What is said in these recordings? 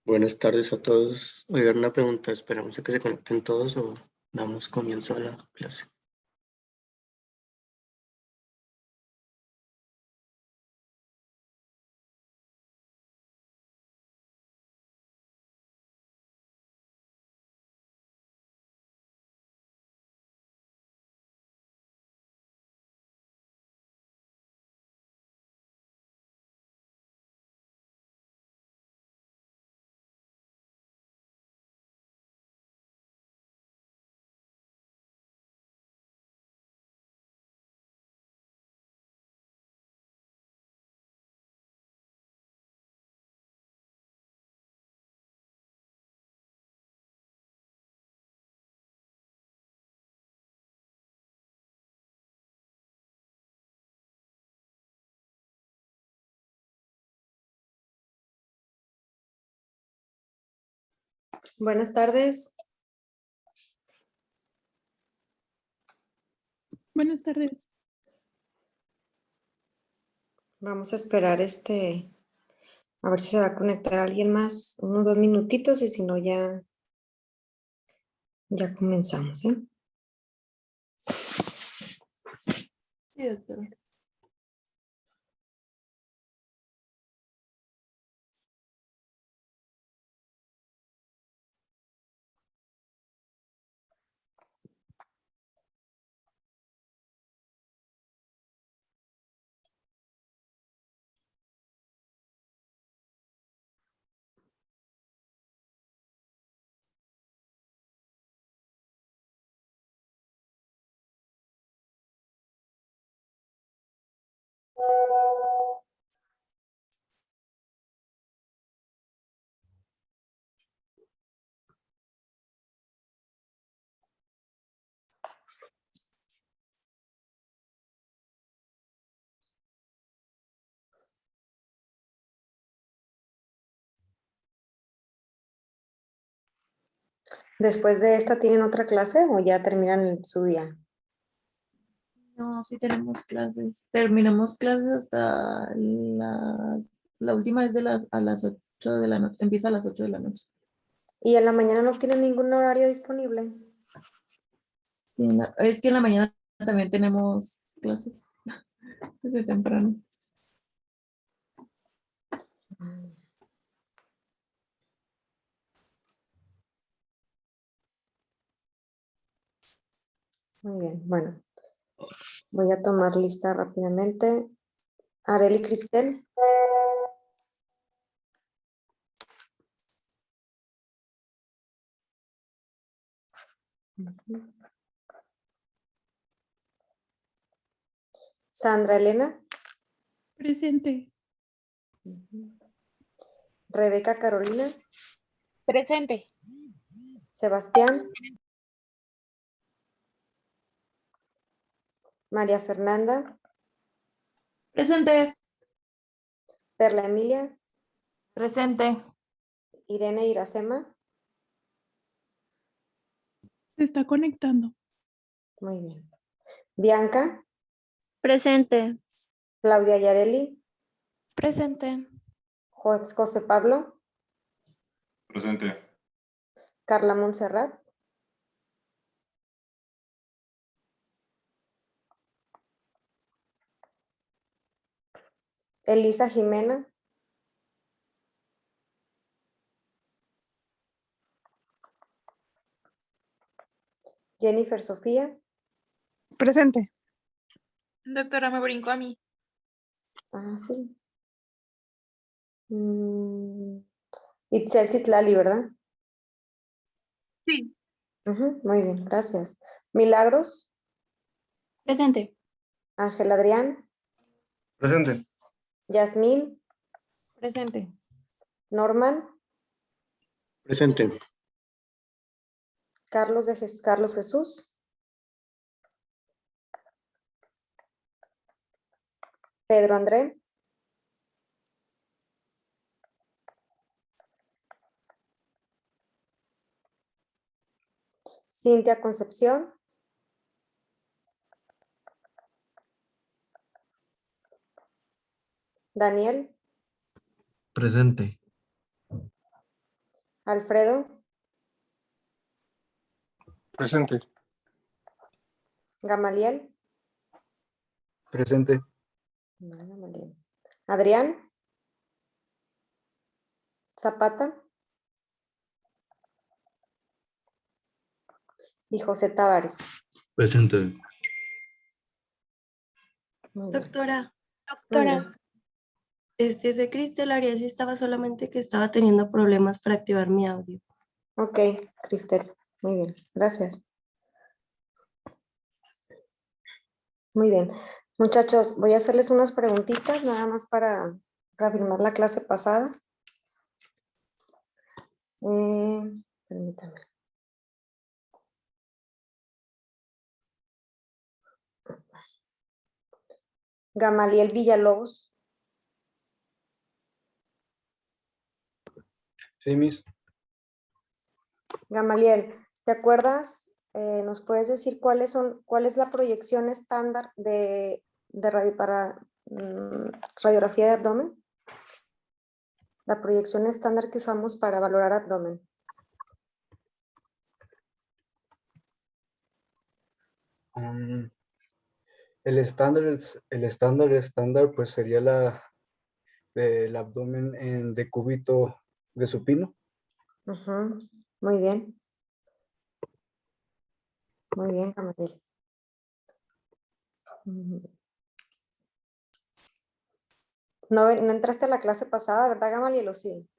Buenas tardes a todos. Oigan, una pregunta, ¿esperamos a que se conecten todos o damos comienzo a la clase? Buenas tardes. Buenas tardes. Vamos a esperar a ver si se va a conectar alguien más, unos 2 minutitos y si no ya comenzamos, ¿eh? Sí, doctora. Después de esta, ¿tienen otra clase o ya terminan su día? No, sí tenemos clases. Terminamos clases hasta la última es a las 8 de la noche. Empieza a las 8 de la noche. ¿Y en la mañana no tienen ningún horario disponible? Sí, es que en la mañana también tenemos clases desde temprano. Muy bien, bueno. Voy a tomar lista rápidamente. Areli Cristel. Sandra Elena. Presente. Rebeca Carolina. Presente. Sebastián. María Fernanda. Presente. Perla Emilia. Presente. Irene Iracema. Se está conectando. Muy bien. Bianca. Presente. Claudia Yareli. Presente. José Pablo. Presente. Carla Montserrat. Elisa Jimena. Jennifer Sofía. Presente. Doctora, me brinco a mí. Ah, sí. Itzel Citlali, ¿verdad? Sí. Ujú, muy bien, gracias. Milagros. Presente. Ángel Adrián. Presente. Yasmín. Presente. Norman. Presente. Carlos Jesús. Pedro André. Cintia Concepción. Daniel. Presente. Alfredo, Presente. Gamaliel. Presente. No, Gamaliel. Adrián. Zapata. Y José Tavares. Presente. Muy bien. Doctora, Mande. Soy Cristel Arias y estaba solamente que estaba teniendo problemas para activar mi audio. Ok, Cristel. Muy bien, gracias. Muy bien. Muchachos, voy a hacerles unas preguntitas nada más para reafirmar la clase pasada. Permítanme. Gamaliel Villalobos. Sí, Miss. Gamaliel, ¿te acuerdas? ¿Nos puedes decir cuál es la proyección estándar de radiografía de abdomen? La proyección estándar que usamos para valorar abdomen. El estándar pues sería la del abdomen en decúbito de supino. Ujú, muy bien. Muy bien, Gamaliel. No entraste a la clase pasada, ¿verdad, Gamaliel? ¿O sí?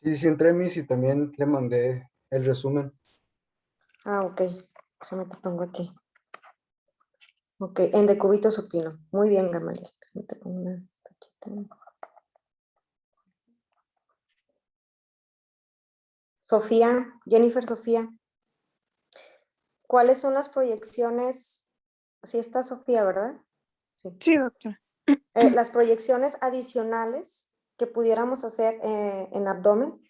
Sí, entré, Miss, y también le mandé el resumen. Ah, ok. Déjame te pongo aquí. Ok, en decúbito supino. Muy bien, Gamaliel. Te pongo una tachita. Sofía, Jennifer Sofía. ¿Cuáles son las proyecciones? Sí está Sofía, ¿verdad? Sí. Sí, doctora. Las proyecciones adicionales que pudiéramos hacer en abdomen.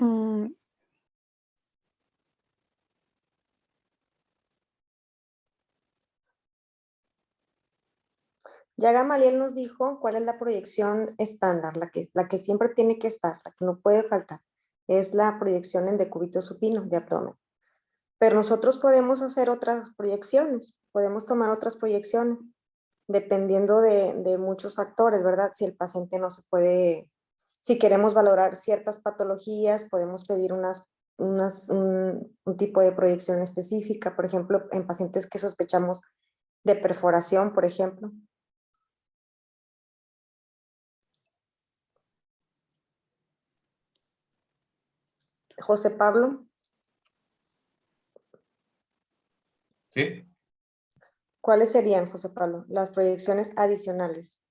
Mm, Ya Gamaliel nos dijo cuál es la proyección estándar, la que siempre tiene que estar, la que no puede faltar. Es la proyección en decúbito supino de abdomen. Pero nosotros podemos hacer otras proyecciones, podemos tomar otras proyecciones, dependiendo de muchos factores, ¿verdad? Si el paciente no se puede, si queremos valorar ciertas patologías, podemos pedir un tipo de proyección específica, por ejemplo, en pacientes que sospechamos de perforación, por ejemplo. José Pablo, Sí. ¿cuáles serían, José Pablo, las proyecciones adicionales?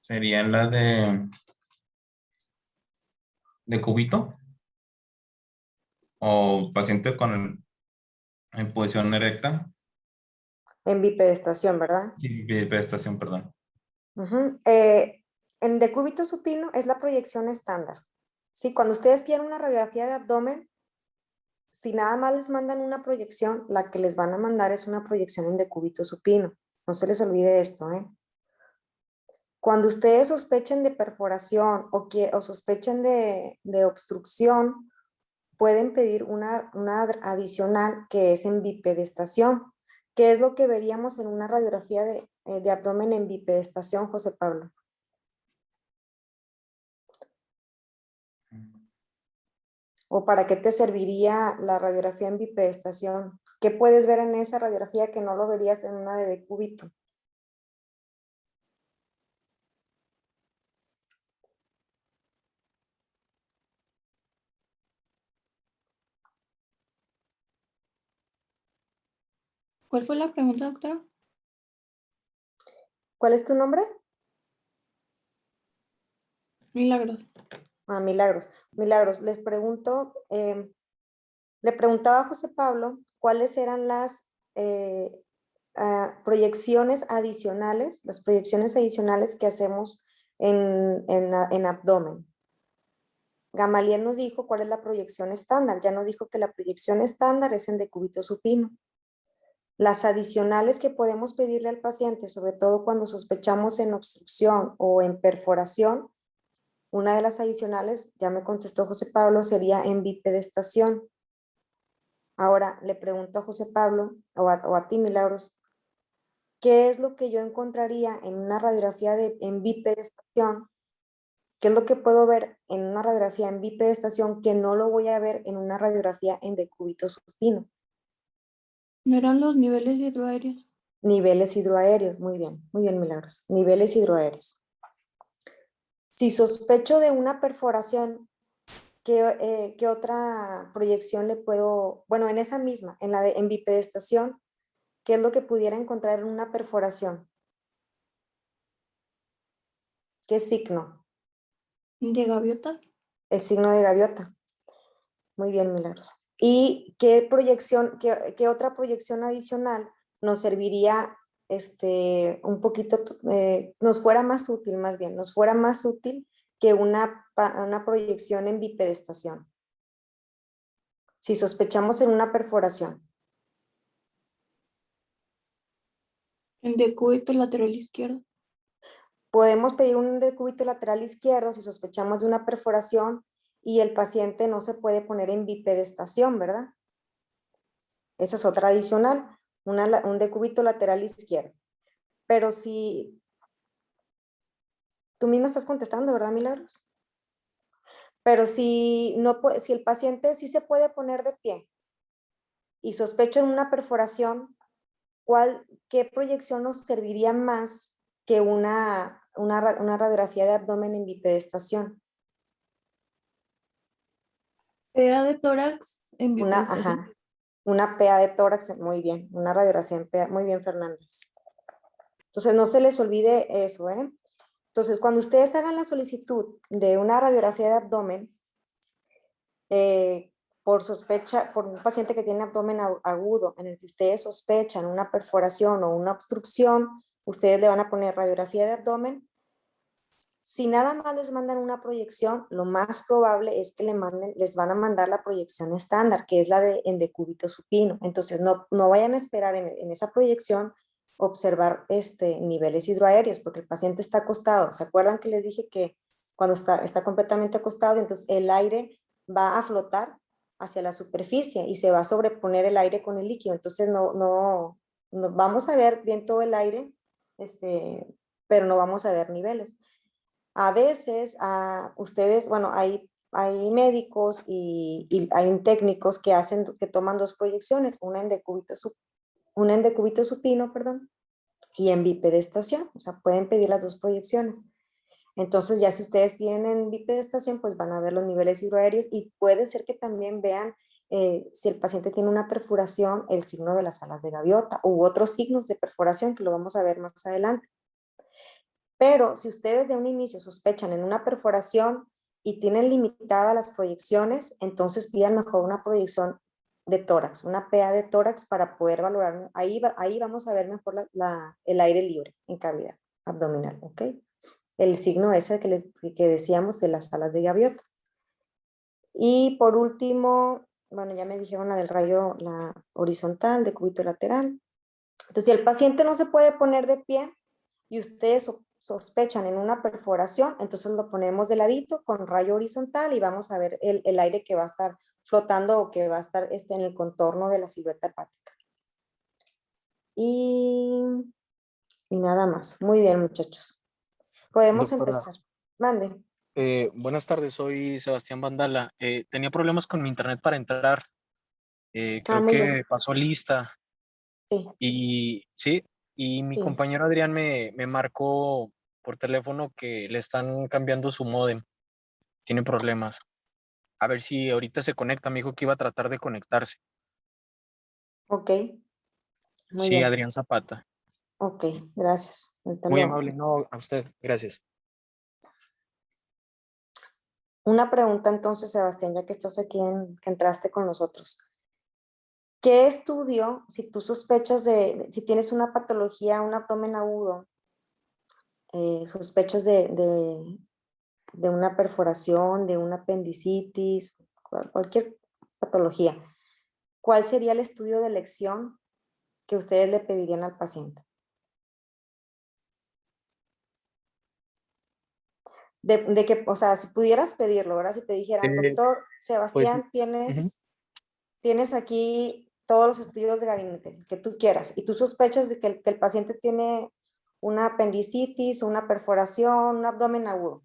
Serían las de cubito o paciente en posición erecta. En bipedestación, ¿verdad? Sí, bipedestación, perdón. Ujú. En decúbito supino es la proyección estándar. Sí, cuando ustedes piden una radiografía de abdomen, si nada más les mandan una proyección, la que les van a mandar es una proyección en decúbito supino. No se les olvide esto, ¿eh? Cuando ustedes sospechen de perforación o sospechen de obstrucción, pueden pedir una adicional que es en bipedestación. ¿Qué es lo que veríamos en una radiografía de abdomen en bipedestación, José Pablo? ¿O para qué te serviría la radiografía en bipedestación? ¿Qué puedes ver en esa radiografía que no lo verías en una de decúbito? ¿Cuál fue la pregunta, doctora? ¿Cuál es tu nombre? Milagros. Ah, Milagros. Milagros, les pregunto, le preguntaba a José Pablo cuáles eran las proyecciones adicionales, las proyecciones adicionales que hacemos en abdomen. Gamaliel nos dijo cuál es la proyección estándar. Ya nos dijo que la proyección estándar es en decúbito supino. Las adicionales que podemos pedirle al paciente, sobre todo cuando sospechamos en obstrucción o en perforación, una de las adicionales, ya me contestó José Pablo, sería en bipedestación. Ahora le pregunto a José Pablo o a ti, Milagros, ¿qué es lo que yo encontraría en una radiografía en bipedestación? ¿Qué es lo que puedo ver en una radiografía en bipedestación que no lo voy a ver en una radiografía en decúbito supino? ¿No eran los niveles hidroaéreos? Niveles hidroaéreos, muy bien, Milagros. Niveles hidroaéreos. Si sospecho de una perforación, ¿qué otra proyección le puedo, bueno, en esa misma, en bipedestación, qué es lo que pudiera encontrar en una perforación? ¿Qué signo? ¿De gaviota? El signo de gaviota. Muy bien, Milagros. ¿Y qué proyección, qué otra proyección adicional nos serviría un poquito, nos fuera más útil, más bien, nos fuera más útil que una proyección en bipedestación? Si sospechamos en una perforación. ¿En decúbito lateral izquierdo? Podemos pedir un decúbito lateral izquierdo si sospechamos de una perforación y el paciente no se puede poner en bipedestación, ¿verdad? Esa es otra adicional, un decúbito lateral izquierdo. Pero si tú misma estás contestando, ¿verdad, Milagros? Pero si el paciente sí se puede poner de pie y sospecho en una perforación, ¿qué proyección nos serviría más que una radiografía de abdomen en bipedestación? PA de tórax en bipedestación. Ajá, una PA de tórax, muy bien, una radiografía en PA, muy bien, Fernanda. Entonces, no se les olvide eso, ¿eh? Entonces, cuando ustedes hagan la solicitud de una radiografía de abdomen, por un paciente que tiene abdomen agudo, en el que ustedes sospechan una perforación o una obstrucción, ustedes le van a poner radiografía de abdomen. Si nada más les mandan una proyección, lo más probable es que les van a mandar la proyección estándar, que es la en decúbito supino. Entonces, no vayan a esperar en esa proyección observar niveles hidroaéreos, porque el paciente está acostado. ¿Se acuerdan que les dije que cuando está completamente acostado, entonces el aire va a flotar hacia la superficie y se va a sobreponer el aire con el líquido? Entonces, no vamos a ver bien todo el aire, pero no vamos a ver niveles. A veces ustedes, bueno, hay médicos y hay técnicos que toman dos proyecciones, una en decúbito supino, perdón, y en bipedestación, o sea, pueden pedir las dos proyecciones. Entonces, ya si ustedes piden en bipedestación, pues van a ver los niveles hidroaéreos y puede ser que también vean si el paciente tiene una perforación, el signo de las alas de gaviota u otros signos de perforación que lo vamos a ver más adelante. Pero si ustedes de un inicio sospechan en una perforación y tienen limitadas las proyecciones, entonces pidan mejor una proyección de tórax, una PA de tórax para poder valorar. Ahí vamos a ver mejor el aire libre en cavidad abdominal, ¿ok? El signo ese que decíamos de las alas de gaviota. Y por último, bueno, ya me dijeron la del rayo, la horizontal, decúbito lateral. Entonces, si el paciente no se puede poner de pie y ustedes sospechan en una perforación, entonces lo ponemos de ladito con rayo horizontal y vamos a ver el aire que va a estar flotando o que va a estar en el contorno de la silueta hepática. Y nada más. Muy bien, muchachos. Podemos Doctora, empezar. Mande. buenas tardes, soy Sebastián Vandala. Tenía problemas con mi internet para entrar. Creo Muy que bien. pasó lista Sí. y mi Sí. compañero Adrián me marcó por teléfono que le están cambiando su módem. Tiene problemas. A ver si ahorita se conecta. Me dijo que iba a tratar de conectarse. Ok. Muy Sí, bien. Adrián Zapata. Ok, gracias. Ahorita Muy amable, no, a usted. Gracias. Una pregunta entonces, Sebastián, ya que estás aquí, que entraste con nosotros. ¿Qué estudio, si tú sospechas si tienes una patología, un abdomen agudo, sospechas de una perforación, de una apendicitis, cualquier patología, ¿cuál sería el estudio de elección que ustedes le pedirían al paciente? De que, o sea, si pudieras pedirlo, ¿verdad? Si te dijeran, doctor Pues, Sebastián, ujú. tienes aquí todos los estudios de gabinete que tú quieras y tú sospechas de que el paciente tiene una apendicitis, una perforación, un abdomen agudo.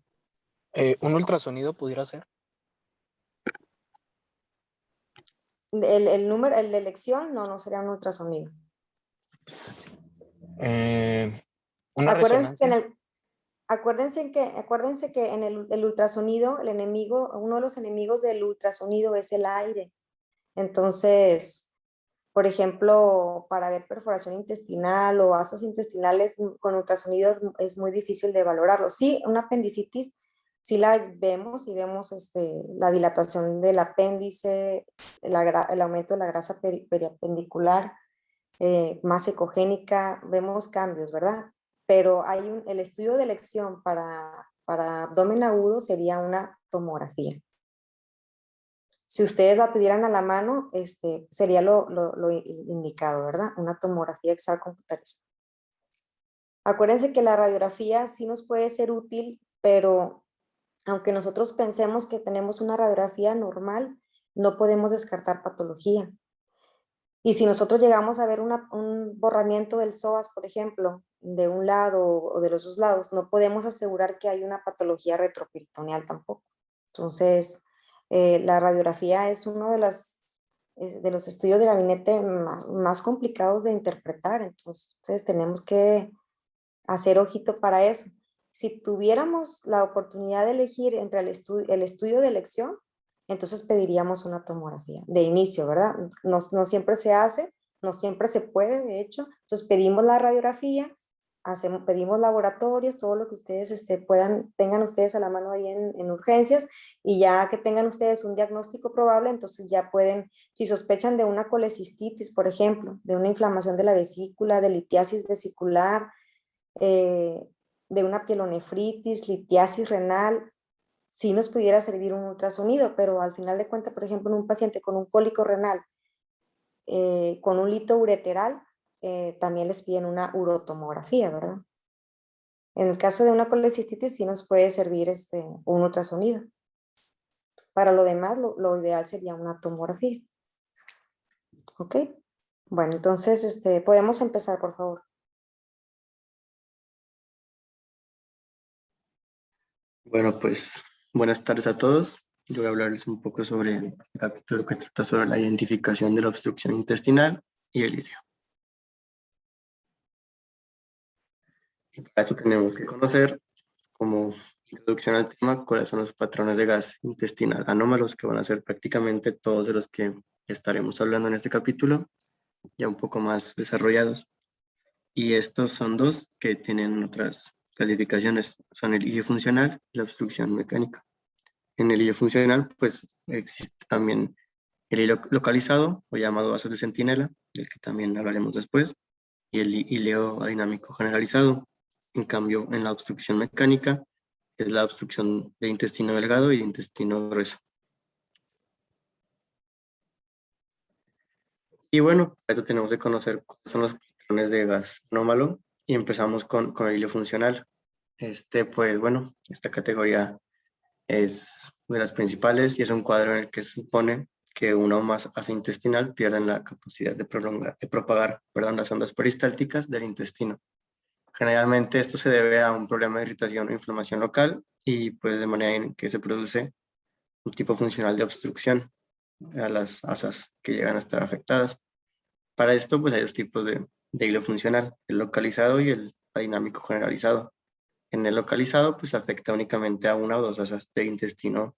¿Un ultrasonido pudiera ser? El de elección, no sería un ultrasonido. ¿Una Acuérdense que resonancia? acuérdense que en el ultrasonido, el enemigo, uno de los enemigos del ultrasonido es el aire. Entonces, por ejemplo, para ver perforación intestinal o asas intestinales con ultrasonido es muy difícil de valorarlo. Sí, una apendicitis, sí la vemos y vemos la dilatación del apéndice, el aumento de la grasa periapendicular, más ecogénica, vemos cambios, ¿verdad? Pero el estudio de elección para abdomen agudo sería una tomografía. Si ustedes la tuvieran a la mano, sería lo indicado, ¿verdad? Una tomografía axial computarizada. Acuérdense que la radiografía sí nos puede ser útil, pero aunque nosotros pensemos que tenemos una radiografía normal, no podemos descartar patología. Y si nosotros llegamos a ver un borramiento del psoas, por ejemplo, de un lado o de los dos lados, no podemos asegurar que hay una patología retroperitoneal tampoco. Entonces, la radiografía es uno de los estudios de gabinete más complicados de interpretar. Entonces, tenemos que hacer ojito para eso. Si tuviéramos la oportunidad de elegir entre el estudio de elección, entonces pediríamos una tomografía de inicio, ¿verdad? No siempre se hace, no siempre se puede, de hecho. Entonces pedimos la radiografía, pedimos laboratorios, todo lo que ustedes tengan ustedes a la mano ahí en urgencias, y ya que tengan ustedes un diagnóstico probable, entonces ya pueden, si sospechan de una colecistitis, por ejemplo, de una inflamación de la vesícula, de litiasis vesicular, de una pielonefritis, litiasis renal, sí nos pudiera servir un ultrasonido, pero al final de cuentas, por ejemplo, en un paciente con un cólico renal, con un lito ureteral, también les piden una urotomografía, ¿verdad? En el caso de una colecistitis sí nos puede servir un ultrasonido. Para lo demás, lo ideal sería una tomografía. ¿Ok? Bueno, entonces, podemos empezar, por favor. Bueno, pues buenas tardes a todos. Yo voy a hablarles un poco sobre el capítulo que trata sobre la identificación de la obstrucción intestinal y el ilio. Y para eso tenemos que conocer, como introducción al tema, cuáles son los patrones de gas intestinal anómalos, que van a ser prácticamente todos de los que estaremos hablando en este capítulo, ya un poco más desarrollados. Y estos son dos que tienen otras clasificaciones, son el ilio funcional y la obstrucción mecánica. En el ilio funcional, pues existe también el ilio localizado, o llamado vaso de centinela, del que también hablaremos después, y el ilio adinámico generalizado. En cambio, en la obstrucción mecánica, es la obstrucción de intestino delgado y de intestino grueso. Y bueno, para eso tenemos que conocer cuáles son los patrones de gas anómalo, y empezamos con el ilio funcional. Pues bueno, esta categoría es de las principales y es un cuadro en el que se supone que una o más asa intestinal pierden la capacidad de propagar las ondas peristálticas del intestino. Generalmente esto se debe a un problema de irritación o inflamación local, y pues de manera en que se produce un tipo funcional de obstrucción a las asas que llegan a estar afectadas. Para esto pues hay dos tipos de hilo funcional, el localizado y el dinámico generalizado. En el localizado pues afecta únicamente a una o dos asas del intestino,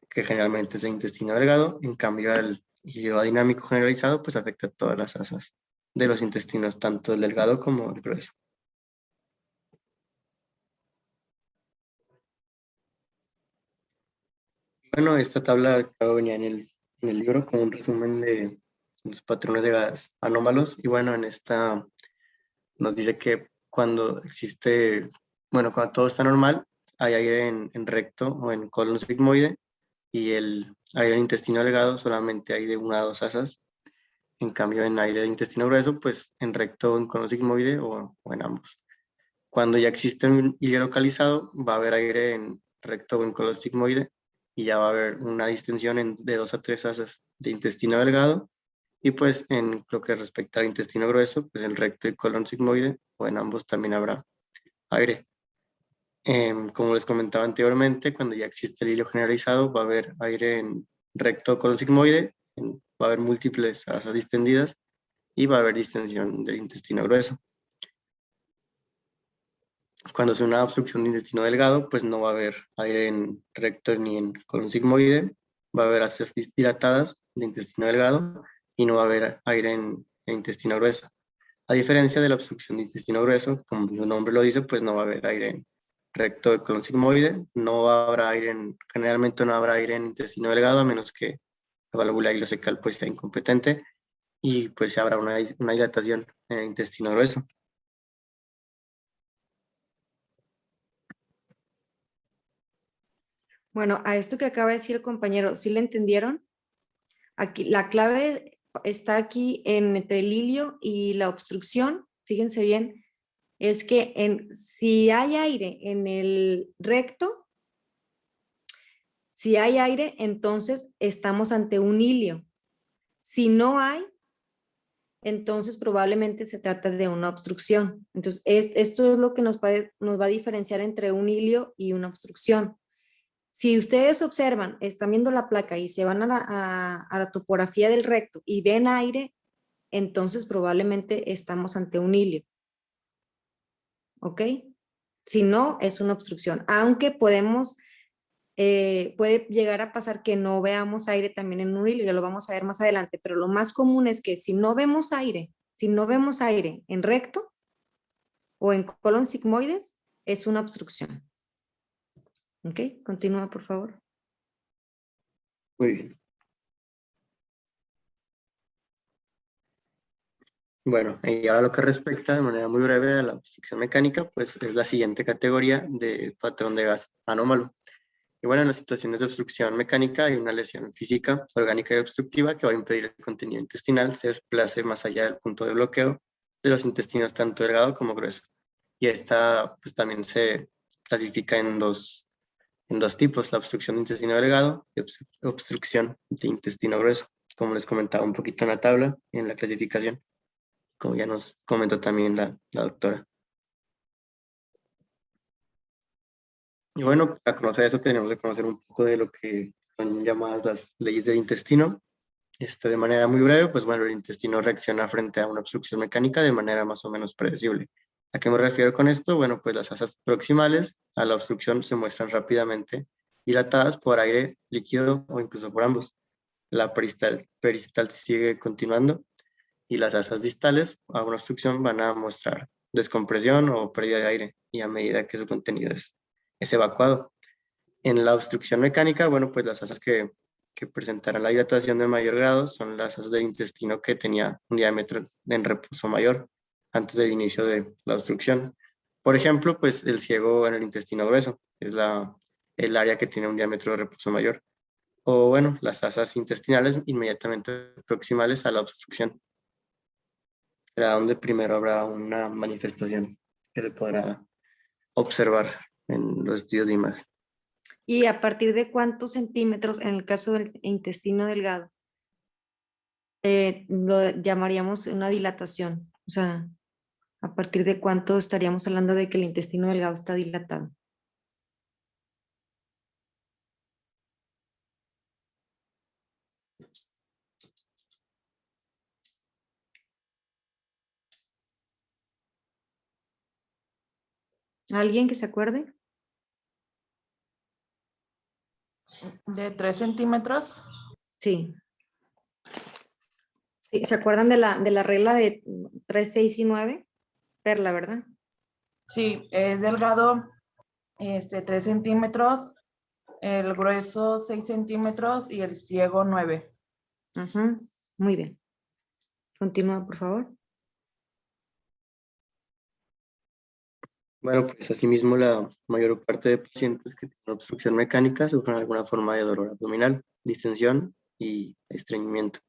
que generalmente es el intestino delgado. En cambio el hilo dinámico generalizado pues afecta a todas las asas de los intestinos, tanto el delgado como el grueso. Bueno, esta tabla venía en el libro como un resumen de los patrones de gas anómalos, y bueno, en esta nos dice que cuando todo está normal, hay aire en recto o en colon sigmoide, y el aire en intestino delgado solamente hay de 1 a 2 asas. En cambio, en aire de intestino grueso, pues en recto, en colon sigmoide o en ambos. Cuando ya existe un hilo localizado, va a haber aire en recto o en colon sigmoide, y ya va a haber una distensión de 2 a 3 asas de intestino delgado. Y pues en lo que respecta al intestino grueso, pues en recto y colon sigmoide o en ambos también habrá aire. Como les comentaba anteriormente, cuando ya existe el hilo generalizado, va a haber aire en recto o colon sigmoide, va a haber múltiples asas distendidas y va a haber distensión del intestino grueso. Cuando sea una obstrucción de intestino delgado, pues no va a haber aire en recto ni en colon sigmoide, va a haber asas dilatadas de intestino delgado y no va a haber aire en intestino grueso. A diferencia de la obstrucción de intestino grueso, como su nombre lo dice, pues no va a haber aire en recto de colon sigmoide, generalmente no habrá aire en intestino delgado, a menos que la válvula ileocecal pues sea incompetente, y pues habrá una dilatación en el intestino grueso. Bueno, a esto que acaba de decir el compañero, ¿sí le entendieron? Aquí, la clave está aquí entre el hilio y la obstrucción. Fíjense bien, es que si hay aire en el recto, si hay aire, entonces estamos ante un hilio. Si no hay, entonces probablemente se trata de una obstrucción. Entonces, esto es lo que nos va a diferenciar entre un hilio y una obstrucción. Si ustedes observan, están viendo la placa y se van a la topografía del recto y ven aire, entonces probablemente estamos ante un hilio. ¿Ok? Si no, es una obstrucción. Aunque puede llegar a pasar que no veamos aire también en un hilo, ya lo vamos a ver más adelante, pero lo más común es que si no vemos aire en recto o en colon sigmoides, es una obstrucción. ¿Ok? Continúa, por favor. Muy bien. Bueno, y ahora lo que respecta de manera muy breve a la obstrucción mecánica, pues es la siguiente categoría de patrón de gas anómalo. Y bueno, en las situaciones de obstrucción mecánica hay una lesión física, orgánica y obstructiva que va a impedir el contenido intestinal se desplace más allá del punto de bloqueo de los intestinos tanto delgado como grueso. Y esta pues también se clasifica en dos tipos, la obstrucción de intestino delgado y obstrucción de intestino grueso, como les comentaba un poquito en la tabla, en la clasificación, como ya nos comentó también la doctora. Y bueno, para conocer eso tenemos que conocer un poco de lo que son llamadas las leyes del intestino. De manera muy breve, pues bueno, el intestino reacciona frente a una obstrucción mecánica de manera más o menos predecible. ¿A qué me refiero con esto? Bueno, pues las asas proximales a la obstrucción se muestran rápidamente dilatadas por aire líquido o incluso por ambos. La peristal sigue continuando y las asas distales a una obstrucción van a mostrar descompresión o pérdida de aire, y a medida que su contenido es evacuado. En la obstrucción mecánica, bueno, pues las asas que presentarán la dilatación de mayor grado son las asas del intestino que tenía un diámetro en reposo mayor antes del inicio de la obstrucción. Por ejemplo, pues el ciego en el intestino grueso es el área que tiene un diámetro de reposo mayor. O bueno, las asas intestinales inmediatamente proximales a la obstrucción. Será donde primero habrá una manifestación que se podrá observar en los estudios de imagen. ¿Y a partir de cuántos centímetros, en el caso del intestino delgado, lo llamaríamos una dilatación? O sea, ¿a partir de cuánto estaríamos hablando de que el intestino delgado está dilatado? ¿Alguien que se acuerde? ¿De 3 centímetros? Sí. Sí, ¿se acuerdan de la regla de 3, 6 y 9? Perla, ¿verdad? Sí, es delgado 3 centímetros, el grueso 6 centímetros y el ciego 9. Ajá, muy bien. Continúa, por favor. Bueno, pues asimismo la mayor parte de pacientes que tienen obstrucción mecánica sufren alguna forma de dolor abdominal, distensión y estreñimiento.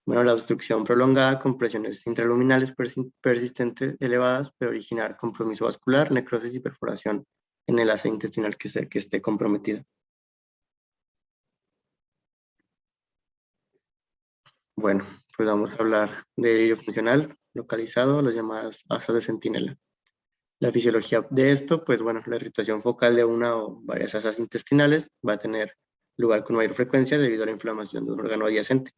Bueno, la obstrucción prolongada con presiones intraluminales persistentes elevadas puede originar compromiso vascular, necrosis y perforación en el asa intestinal que esté comprometida. Bueno, pues vamos a hablar de hilo funcional localizado, las llamadas asas de centinela. La fisiología de esto, pues bueno, la irritación focal de una o varias asas intestinales va a tener lugar con mayor frecuencia debido a la inflamación de un órgano adyacente.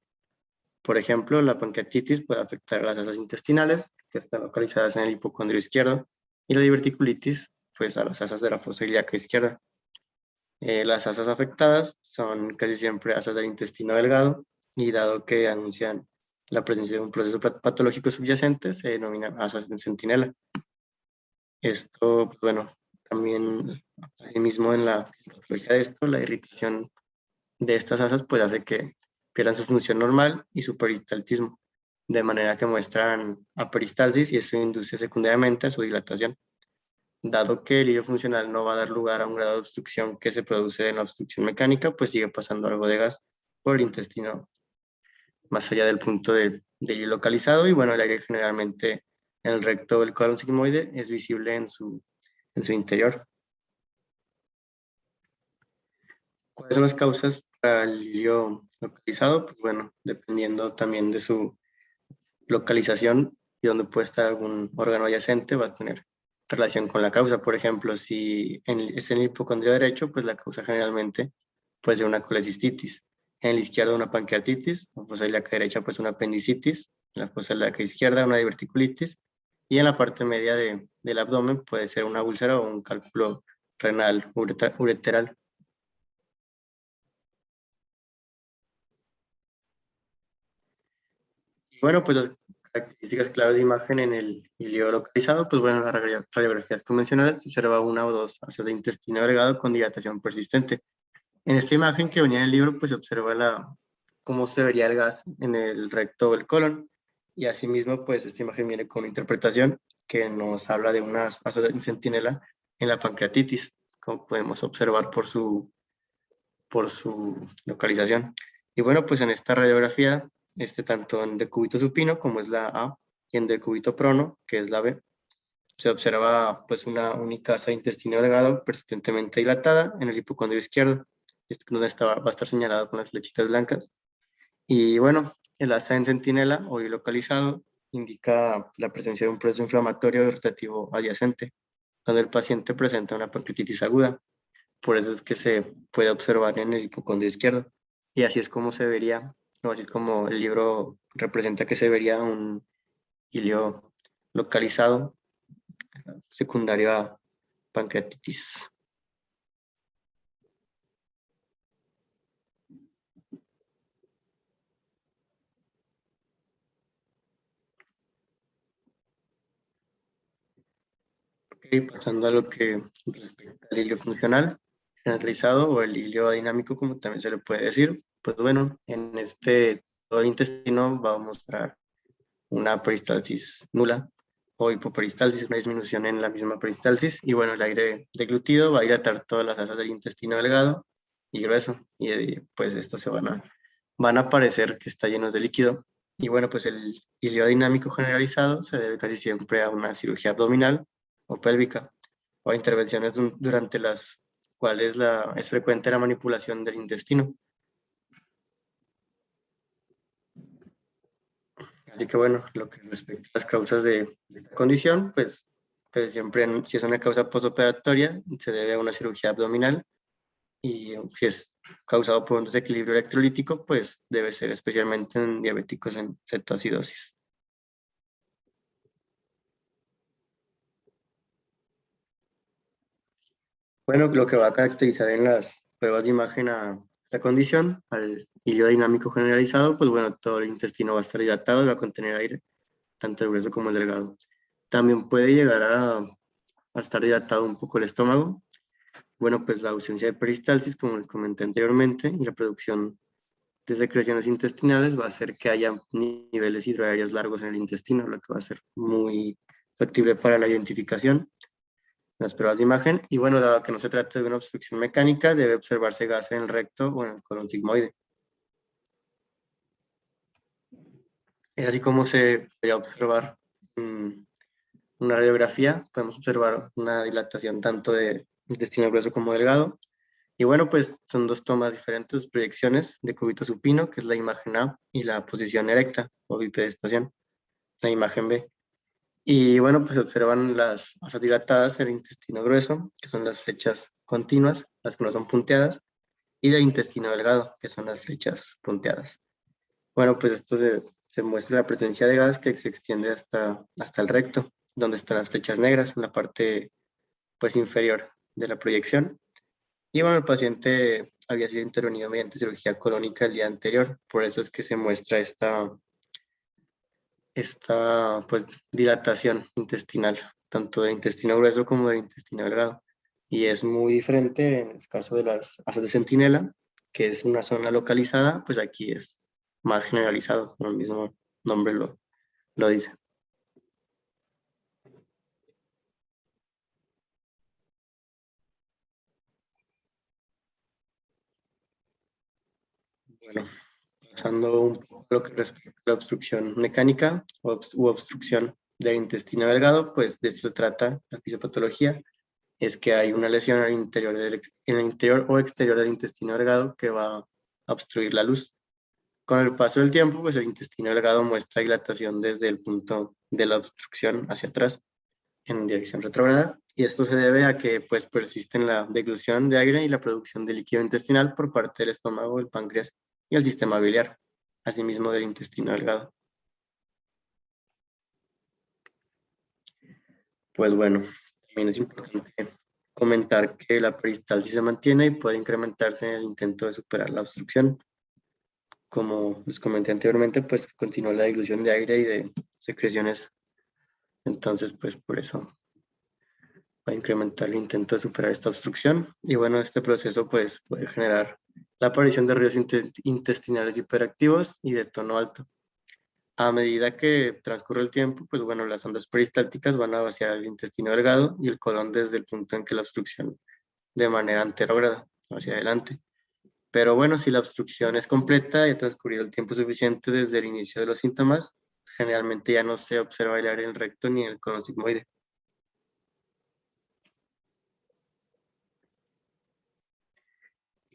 Por ejemplo, la pancreatitis puede afectar a las asas intestinales, que están localizadas en el hipocondrio izquierdo, y la diverticulitis, pues a las asas de la fosa ilíaca izquierda. Las asas afectadas son casi siempre asas del intestino delgado, y dado que anuncian la presencia de un proceso patológico subyacente, se denominan asas de centinela. Esto, pues bueno, también mismo en la fisiología de esto, la irritación de estas asas pues hace que pierdan su función normal y su peristaltismo, de manera que muestran aperistalsis y eso induce secundariamente a su dilatación. Dado que el hilo funcional no va a dar lugar a un grado de obstrucción que se produce en la obstrucción mecánica, pues sigue pasando algo de gas por el intestino más allá del punto del hilo localizado, y bueno, el aire generalmente en el recto del colon sigmoide es visible en su interior. ¿Cuáles son las causas para el hilo localizado? Pues bueno, dependiendo también de su localización y donde puede estar algún órgano adyacente, va a tener relación con la causa. Por ejemplo, si es en el hipocondrio derecho, pues la causa generalmente puede ser una colecistitis. En la izquierda una pancreatitis, en la fosa ilíaca derecha pues una apendicitis, en la fosa ilíaca izquierda una diverticulitis, y en la parte media del abdomen puede ser una úlcera o un cálculo renal ureteral. Bueno, pues las características claves de imagen en el hilo localizado, pues bueno, las radiografías convencionales se observa una o dos asas de intestino delgado con dilatación persistente. En esta imagen que venía en el libro, pues se observa cómo se vería el gas en el recto del colon, y asimismo, pues esta imagen viene con una interpretación que nos habla de unas asas de centinela en la pancreatitis, como podemos observar por su localización. Y bueno, pues en esta radiografía, tanto en decúbito supino, como es la A, y en decúbito prono, que es la B, se observa pues una única asa de intestino delgado persistentemente dilatada en el hipocondrio izquierdo, donde va a estar señalado con las flechitas blancas. Y bueno, el asa en centinela o localizado indica la presencia de un proceso inflamatorio irritativo adyacente, donde el paciente presenta una pancreatitis aguda. Por eso es que se puede observar en el hipocondrio izquierdo. Y así es como se vería, o así es como el libro representa que se vería un hilio localizado secundario a pancreatitis. Ok, pasando a lo que respecta al hilio funcional generalizado o el hilio dinámico, como también se le puede decir. Pues bueno, en todo el intestino va a mostrar una peristalsis nula o hipoperistalsis, una disminución en la misma peristalsis, y bueno, el aire deglutido va a hidratar todas las asas del intestino delgado y grueso, y pues estos van a parecer que está llenos de líquido. Y bueno, pues el hilio dinámico generalizado se debe casi siempre a una cirugía abdominal o pélvica, o a intervenciones durante las cuales es frecuente la manipulación del intestino. Así que bueno, lo que respecta a las causas de esta condición, pues siempre si es una causa postoperatoria, se debe a una cirugía abdominal, y si es causado por un desequilibrio electrolítico, pues debe ser especialmente en diabéticos en cetoacidosis. Bueno, lo que va a caracterizar en las pruebas de imagen a esta condición, al hilo dinámico generalizado, pues bueno, todo el intestino va a estar dilatado y va a contener aire, tanto el grueso como el delgado. También puede llegar a estar dilatado un poco el estómago. Bueno, pues la ausencia de peristalsis, como les comenté anteriormente, y la producción de secreciones intestinales va a hacer que haya niveles hidroaéreos largos en el intestino, lo que va a ser muy factible para la identificación. las pruebas de imagen. Y bueno, dado que no se trata de una obstrucción mecánica, debe observarse gas en el recto o en el colon sigmoide. Es así como se podría observar una radiografía. Podemos observar una dilatación tanto de intestino grueso como delgado. Y bueno, pues son dos tomas diferentes, proyecciones de cúbito supino, que es la imagen A, y la posición erecta o bipedestación, la imagen B. Y bueno, pues se observan las masas dilatadas en el intestino grueso, que son las flechas continuas, las que no son punteadas, y del intestino delgado, que son las flechas punteadas. Bueno, pues esto se muestra la presencia de gas que se extiende hasta el recto, donde están las flechas negras en la parte pues inferior de la proyección. Y bueno, el paciente había sido intervenido mediante cirugía colónica el día anterior, por eso es que se muestra esta pues dilatación intestinal, tanto de intestino grueso como de intestino delgado. Y es muy diferente en el caso de las asas de centinela, que es una zona localizada, pues aquí es más generalizado, como el mismo nombre lo dice. Bueno, pasando un poco a lo que respecta a la obstrucción mecánica u obstrucción del intestino delgado, pues de esto se trata la fisiopatología, es que hay una lesión en el interior o exterior del intestino delgado que va a obstruir la luz. Con el paso del tiempo, pues el intestino delgado muestra dilatación desde el punto de la obstrucción hacia atrás en dirección retrógrada, y esto se debe a que pues persisten la deglución de aire y la producción de líquido intestinal por parte del estómago, el páncreas y el sistema biliar, asimismo del intestino delgado. Pues bueno, también es importante comentar que la peristalsis se mantiene y puede incrementarse en el intento de superar la obstrucción. Como les comenté anteriormente, pues continúa la dilución de aire y de secreciones. Entonces, pues por eso va a incrementar el intento de superar esta obstrucción. Y bueno, este proceso pues puede generar la aparición de ruidos intestinales hiperactivos y de tono alto. A medida que transcurre el tiempo, pues bueno, las ondas peristálticas van a vaciar el intestino delgado y el colon desde el punto en que la obstrucción de manera anterógrada hacia adelante. Pero bueno, si la obstrucción es completa y ha transcurrido el tiempo suficiente desde el inicio de los síntomas, generalmente ya no se observa el área en el recto ni en el colon sigmoide.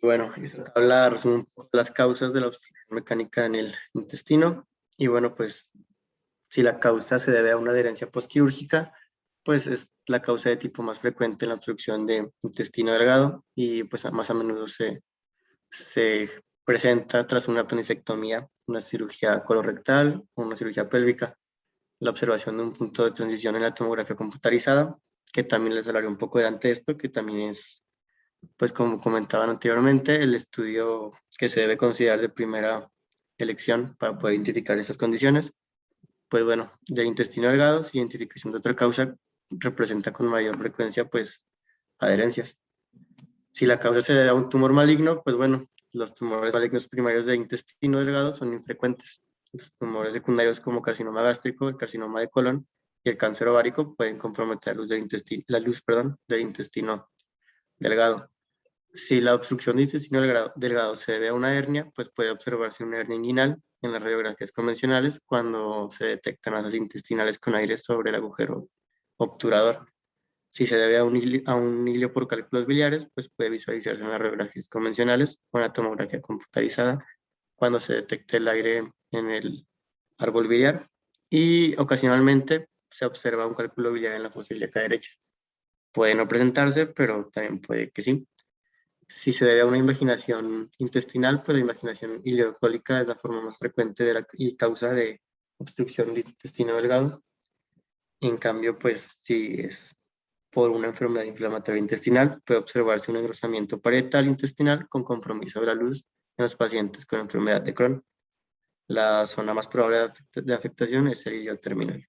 Bueno, habla, resume un poco las causas de la obstrucción mecánica en el intestino. Y bueno, pues si la causa se debe a una adherencia postquirúrgica, pues es la causa de tipo más frecuente en la obstrucción de intestino delgado y pues más a menudo se presenta tras una apendicectomía, una cirugía colorectal o una cirugía pélvica. La observación de un punto de transición en la tomografía computarizada, que también les hablaré un poco de ante esto, que también es, pues como comentaban anteriormente, el estudio que se debe considerar de primera elección para poder identificar esas condiciones. Pues bueno, del intestino delgado, su identificación de otra causa representa con mayor frecuencia, pues, adherencias. Si la causa se debe a un tumor maligno, pues bueno, los tumores malignos primarios de intestino delgado son infrecuentes. Los tumores secundarios como carcinoma gástrico, el carcinoma de colon y el cáncer ovárico pueden comprometer la luz del intestino delgado. Si la obstrucción del intestino delgado se debe a una hernia, pues puede observarse una hernia inguinal en las radiografías convencionales cuando se detectan masas intestinales con aire sobre el agujero obturador. Si se debe a un hilio por cálculos biliares, pues puede visualizarse en las radiografías convencionales o en la tomografía computarizada cuando se detecte el aire en el árbol biliar, y ocasionalmente se observa un cálculo biliar en la fosa ilíaca derecha. Puede no presentarse, pero también puede que sí. Si se debe a una invaginación intestinal, pues la invaginación ileocólica es la forma más frecuente y causa de obstrucción del intestino delgado. En cambio, pues si es por una enfermedad inflamatoria intestinal, puede observarse un engrosamiento parietal intestinal con compromiso de la luz en los pacientes con enfermedad de Crohn. La zona más probable de afectación es el ilio terminal,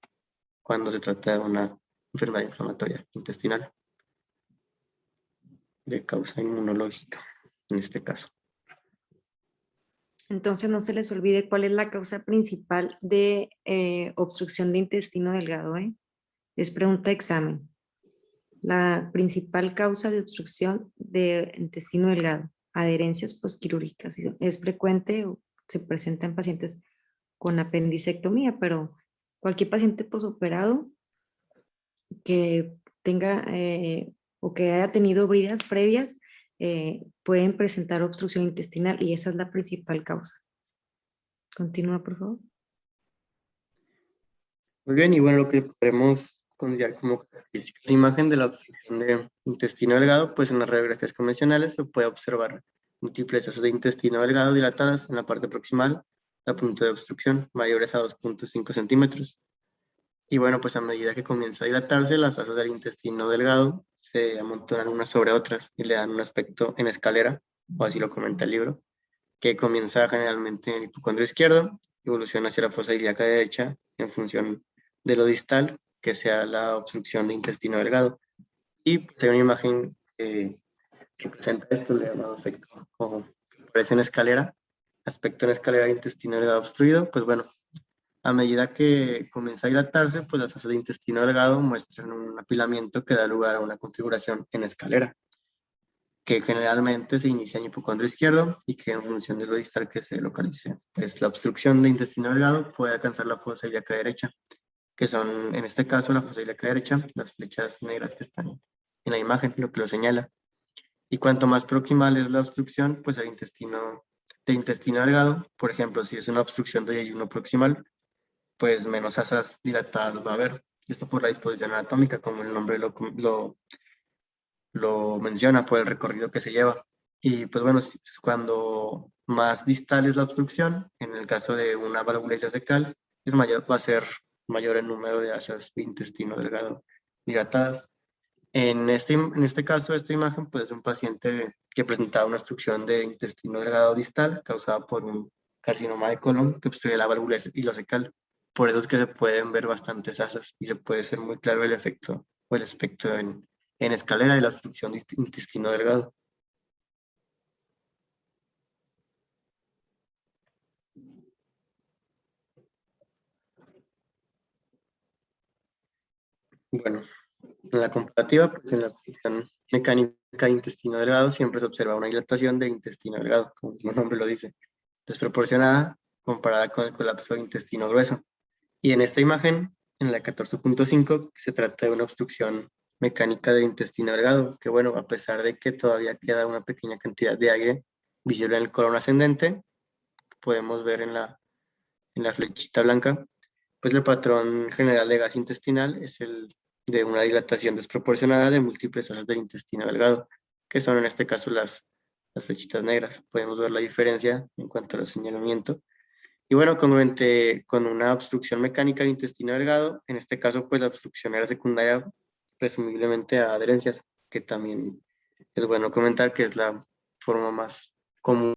cuando se trata de una enfermedad inflamatoria intestinal de causa inmunológica, en este caso. Entonces no se les olvide cuál es la causa principal de obstrucción de intestino delgado, ¿eh? Es pregunta de examen. La principal causa de obstrucción de intestino delgado, adherencias posquirúrgicas. Es frecuente o se presenta en pacientes con apendicectomía, pero cualquier paciente posoperado que tenga o que haya tenido bridas previas pueden presentar obstrucción intestinal y esa es la principal causa. Continúa, por favor. Muy bien, y bueno, lo que podremos ya como características de imagen de la obstrucción de intestino delgado, pues en las radiografías convencionales se puede observar múltiples osas de intestino delgado dilatadas en la parte proximal, a punto de obstrucción, mayores a 2.5 centímetros. Y bueno, pues a medida que comienza a dilatarse, las asas del intestino delgado se amontonan unas sobre otras y le dan un aspecto en escalera, o así lo comenta el libro, que comienza generalmente en el hipocondrio izquierdo, evoluciona hacia la fosa ilíaca derecha en función de lo distal, que sea la obstrucción de intestino delgado. Y tengo una imagen que representa esto, le llamado efecto, o que aparece en escalera, aspecto en escalera de intestino delgado obstruido. Pues bueno, a medida que comienza a dilatarse, pues las asas de intestino delgado muestran un apilamiento que da lugar a una configuración en escalera, que generalmente se inicia en hipocondrio izquierdo y que en función de lo distal que se localice, pues la obstrucción de intestino delgado puede alcanzar la fosa ilíaca derecha, que son, en este caso, la fosa ilíaca derecha, las flechas negras que están en la imagen, lo que lo señala. Y cuanto más proximal es la obstrucción, pues el intestino delgado, por ejemplo, si es una obstrucción de ayuno proximal, pues menos asas dilatadas va a haber. Esto por la disposición anatómica, como el nombre lo menciona, por el recorrido que se lleva. Y pues bueno, cuando más distal es la obstrucción, en el caso de una válvula ileocecal, es mayor, va a ser mayor el número de asas de intestino delgado dilatadas. En este caso, esta imagen, pues es un paciente que presentaba una obstrucción de intestino delgado distal causada por un carcinoma de colon que obstruye la válvula ileocecal. Por eso es que se pueden ver bastantes asas y se puede ser muy claro el efecto o el espectro en escalera de la obstrucción de intestino delgado. Bueno, en la comparativa, pues en la obstrucción mecánica de intestino delgado siempre se observa una dilatación del intestino delgado, como el mismo nombre lo dice, desproporcionada comparada con el colapso del intestino grueso. Y en esta imagen, en la 14.5, se trata de una obstrucción mecánica del intestino delgado, que bueno, a pesar de que todavía queda una pequeña cantidad de aire visible en el colon ascendente, podemos ver en la flechita blanca, pues el patrón general de gas intestinal es el de una dilatación desproporcionada de múltiples asas del intestino delgado, que son en este caso las flechitas negras. Podemos ver la diferencia en cuanto al señalamiento. Y bueno, congruente con una obstrucción mecánica del intestino delgado, en este caso, pues la obstrucción era secundaria, presumiblemente a adherencias, que también es bueno comentar que es la forma más común